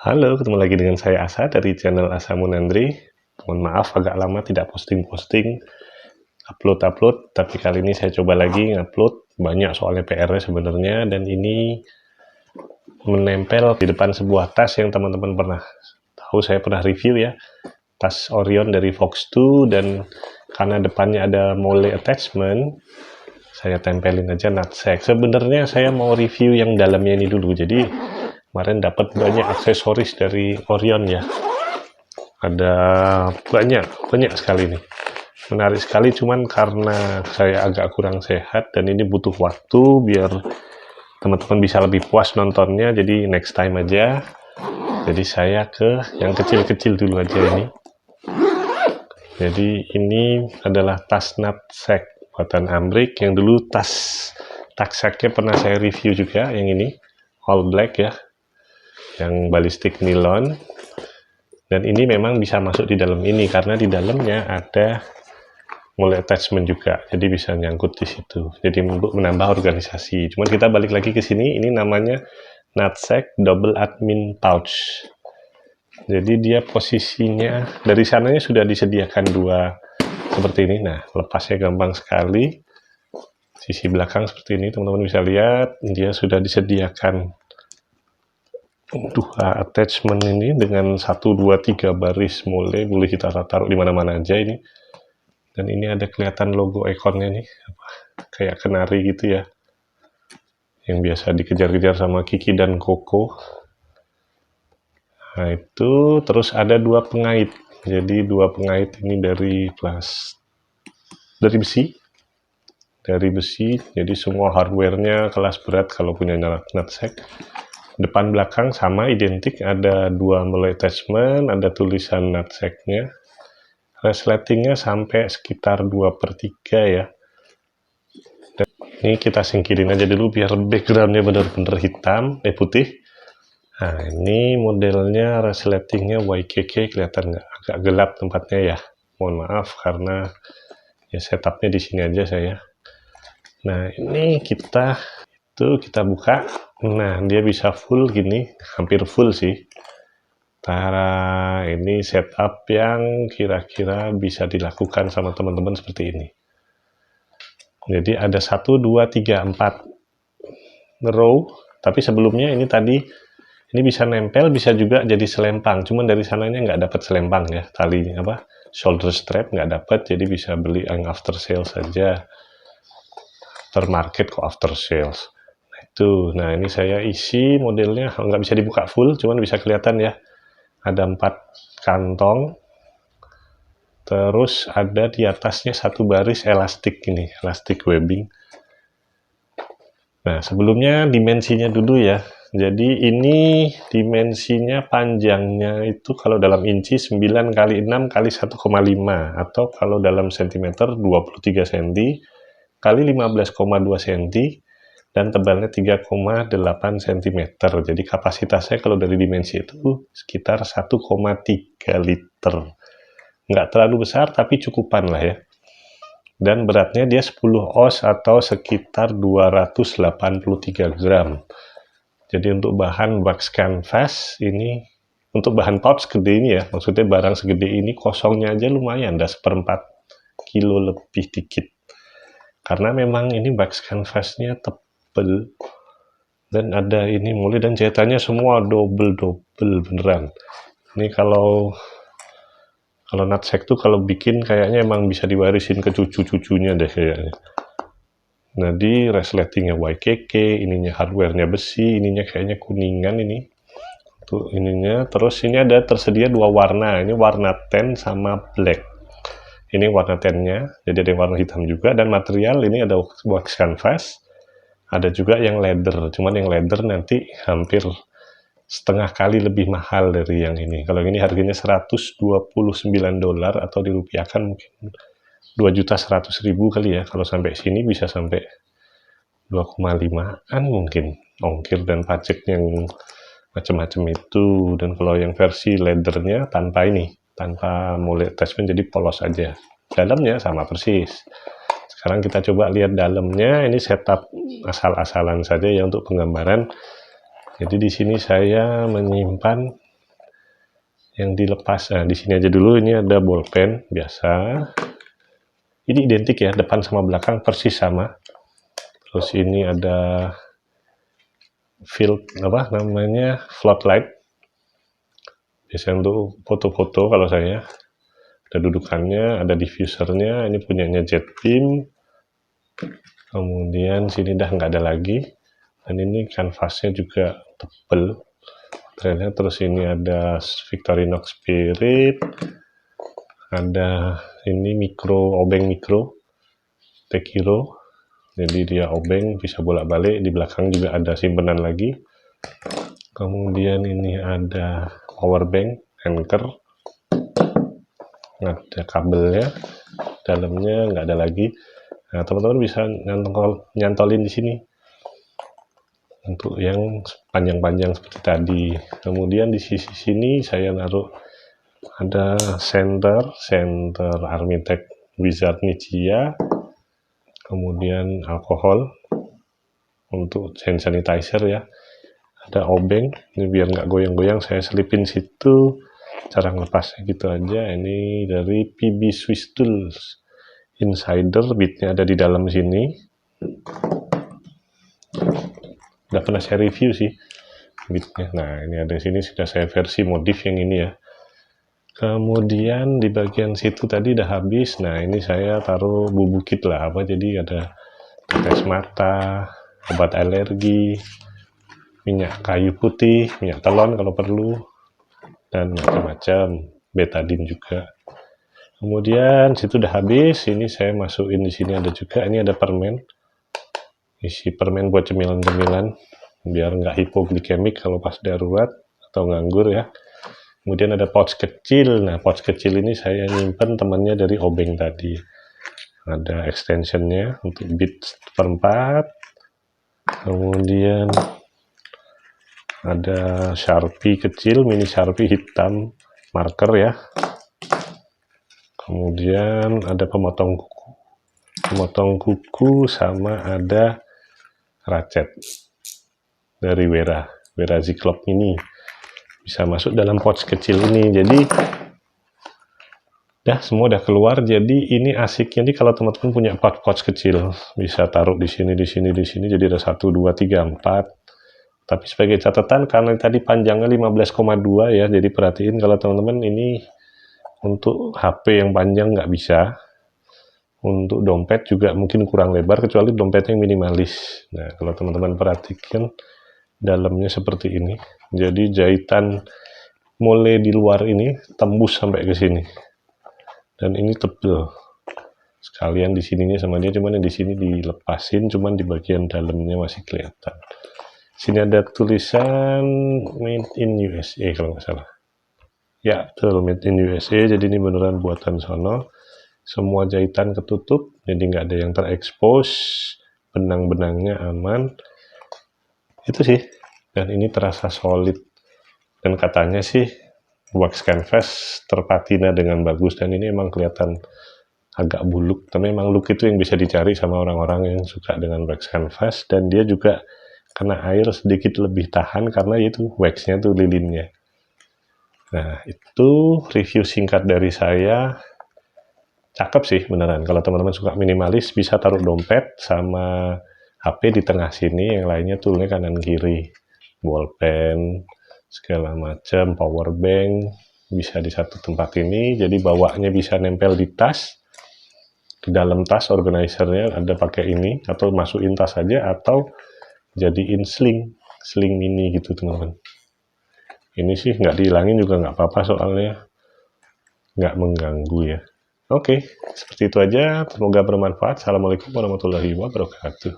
Halo, ketemu lagi dengan saya Asa dari channel Asa Munandri. Mohon maaf agak lama tidak posting-posting, upload-upload, tapi kali ini saya coba lagi ngupload. Banyak soalnya PR-nya sebenarnya, dan ini menempel di depan sebuah tas yang teman-teman pernah tahu, saya pernah review ya. Tas Orion dari Fox 2, dan karena depannya ada mole attachment, saya tempelin aja nutsack. Sebenarnya saya mau review yang dalamnya ini dulu, jadi kemarin dapat banyak aksesoris dari Orion ya, ada banyak sekali nih, menarik sekali. Cuman karena saya agak kurang sehat dan ini butuh waktu biar teman-teman bisa lebih puas nontonnya, jadi next time aja. Jadi saya ke yang kecil-kecil dulu aja ini. Jadi ini adalah tas nutsack buatan Amrik yang dulu tas nutsacknya pernah saya review juga, yang ini all black ya, yang balistik nilon. Dan ini memang bisa masuk di dalam ini karena di dalamnya ada mole attachment juga, jadi bisa nyangkut di situ, jadi untuk menambah organisasi. Cuman kita balik lagi ke sini, ini namanya nutsack double admin pouch. Jadi dia posisinya dari sananya sudah disediakan dua seperti ini. Nah, lepasnya gampang sekali. Sisi belakang seperti ini, teman-teman bisa lihat dia sudah disediakan dua attachment ini dengan 1, 2, 3 baris mole, boleh kita taruh di mana-mana aja ini. Dan ini ada kelihatan logo ekornya nih, kayak kenari gitu ya, yang biasa dikejar-kejar sama Kiki dan Koko. Nah itu, terus ada dua pengait. Jadi dua pengait ini dari besi. Jadi semua hardware-nya kelas berat kalau punya nutsack. Depan belakang sama identik, ada dua mole attachment, ada tulisan nutsacknya. Resletingnya sampai sekitar 2/3 ya. Dan ini kita singkirin aja dulu biar backgroundnya benar-benar hitam, putih. Nah ini modelnya resletingnya YKK, kelihatan nggak? Agak gelap tempatnya ya, mohon maaf karena ya setupnya di sini aja saya. Nah ini kita buka. Nah dia bisa full gini, hampir full sih. Tara, ini setup yang kira-kira bisa dilakukan sama teman-teman seperti ini. Jadi ada 1, 2, 3, 4 row, tapi sebelumnya ini tadi ini bisa nempel, bisa juga jadi selempang. Cuman dari sananya nggak dapat selempang ya, tali shoulder strap nggak dapat, jadi bisa beli yang after sales saja. Termarket kok after sales. Nah itu, nah ini saya isi modelnya, nggak bisa dibuka full, cuman bisa kelihatan ya. Ada 4 kantong, terus ada di atasnya 1 baris elastik ini, elastik webbing. Nah sebelumnya dimensinya dulu ya. Jadi ini dimensinya panjangnya itu kalau dalam inci 9 x 6 x 1,5, atau kalau dalam sentimeter 23 cm kali 15,2 cm, dan tebalnya 3,8 cm. Jadi kapasitasnya kalau dari dimensi itu sekitar 1,3 liter. Nggak terlalu besar tapi cukupan lah ya. Dan beratnya dia 10 oz atau sekitar 283 gram. Jadi untuk bahan wax canvas ini, untuk bahan pouch gede ini ya, maksudnya barang segede ini kosongnya aja lumayan, ada 1/4 kilo lebih dikit. Karena memang ini wax canvasnya tebel, dan ada ini mulai, dan jahitannya semua double beneran. Ini kalau nutsack tuh kalau bikin kayaknya emang bisa diwarisin ke cucu-cucunya deh kayaknya. Nah di resletingnya YKK, ininya hardware-nya besi, ininya kayaknya kuningan ini. Tuh ininya, terus ini ada tersedia 2 warna, ini warna tan sama black. Ini warna tan-nya, jadi ada yang warna hitam juga, dan material ini ada wax canvas, ada juga yang leather, cuman yang leather nanti hampir setengah kali lebih mahal dari yang ini. Kalau ini harganya $129 atau dirupiahkan mungkin 2.100.000 kali ya. Kalau sampai sini bisa sampai 2,5an mungkin ongkir dan pajak yang macam-macam itu. Dan kalau yang versi leathernya tanpa ini, tanpa mole attachment, jadi polos aja. Dalamnya sama persis. Sekarang kita coba lihat dalamnya. Ini setup asal-asalan saja ya untuk penggambaran. Jadi di sini saya menyimpan yang dilepas. Nah, di sini aja dulu, ini ada bolpen biasa. Ini identik ya, depan sama belakang persis sama. Terus ini ada field apa namanya, floodlight. Biasanya untuk foto-foto kalau saya. Ada dudukannya, ada diffusernya, ini punyanya jet beam. Kemudian sini dah nggak ada lagi. Dan ini kanvasnya juga tebel. Terus ini ada Victorinox Spirit. Ada ini obeng mikro Tekiro. Jadi dia obeng bisa bolak-balik. Di belakang juga ada simpenan lagi. Kemudian ini ada power bank anchor. Ada kabelnya, dalamnya nggak ada lagi. Nah, teman-teman bisa nyantolin di sini untuk yang panjang-panjang seperti tadi. Kemudian di sisi sini saya naruh ada center Armitec Wizard Nichia, kemudian alkohol untuk hand sanitizer ya. Ada obeng, ini biar nggak goyang-goyang saya selipin situ. Cara ngelepasnya gitu aja. Ini dari PB Swiss Tools Insider, bitnya ada di dalam sini. Udah pernah saya review sih bitnya. Nah, ini ada di sini, sudah saya versi modif yang ini ya. Kemudian di bagian situ tadi udah habis. Nah, ini saya taruh bubuk kit lah apa, jadi ada tetes mata, obat alergi, minyak kayu putih, minyak telon kalau perlu, dan macam-macam, betadine juga. Kemudian situ udah habis, ini saya masukin di sini ada juga, ini ada permen, isi permen buat cemilan-cemilan biar nggak hipoglikemik kalau pas darurat atau nganggur ya. Kemudian ada pouch kecil. Nah, pouch kecil ini saya nyimpen temannya dari obeng tadi. Ada extensionnya untuk bit 4. Kemudian ada Sharpie kecil, mini Sharpie hitam, marker ya. Kemudian ada pemotong kuku sama ada ratchet dari Wera Zyklop ini. Bisa masuk dalam pouch kecil ini. Jadi semua udah keluar. Jadi ini asiknya nih kalau teman-teman punya pouch kecil, bisa taruh di sini. Jadi ada 1, 2, 3, 4. Tapi sebagai catatan, karena tadi panjangnya 15,2 ya, jadi perhatiin kalau teman-teman ini untuk HP yang panjang nggak bisa. Untuk dompet juga mungkin kurang lebar, kecuali dompetnya yang minimalis. Nah, kalau teman-teman perhatikan, dalamnya seperti ini. Jadi jahitan mole di luar ini tembus sampai ke sini. Dan ini tebel. Sekalian di sininya sama dia, cuman yang di sini dilepasin, cuman di bagian dalamnya masih kelihatan. Sini ada tulisan made in USA kalau nggak salah. Ya, betul, made in USA. Jadi ini beneran buatan sono. Semua jahitan ketutup, jadi nggak ada yang terekspos. Benang-benangnya aman. Itu sih. Dan ini terasa solid. Dan katanya sih wax canvas terpatina dengan bagus. Dan ini emang kelihatan agak buluk. Tapi memang look itu yang bisa dicari sama orang-orang yang suka dengan wax canvas. Dan dia juga kena air sedikit lebih tahan karena itu waxnya tuh lilinnya. Nah, itu review singkat dari saya. Cakep sih beneran. Kalau teman-teman suka minimalis, bisa taruh dompet sama HP di tengah sini, yang lainnya toolnya kanan kiri. Bolpen, segala macam, power bank, bisa di satu tempat ini. Jadi bawanya bisa nempel di tas. Di dalam tas organizernya ada pakai ini, atau masukin tas aja, atau jadiin sling mini gitu teman-teman. Ini sih nggak dihilangin juga nggak apa-apa, soalnya nggak mengganggu ya. Oke, seperti itu aja. Semoga bermanfaat. Assalamualaikum warahmatullahi wabarakatuh.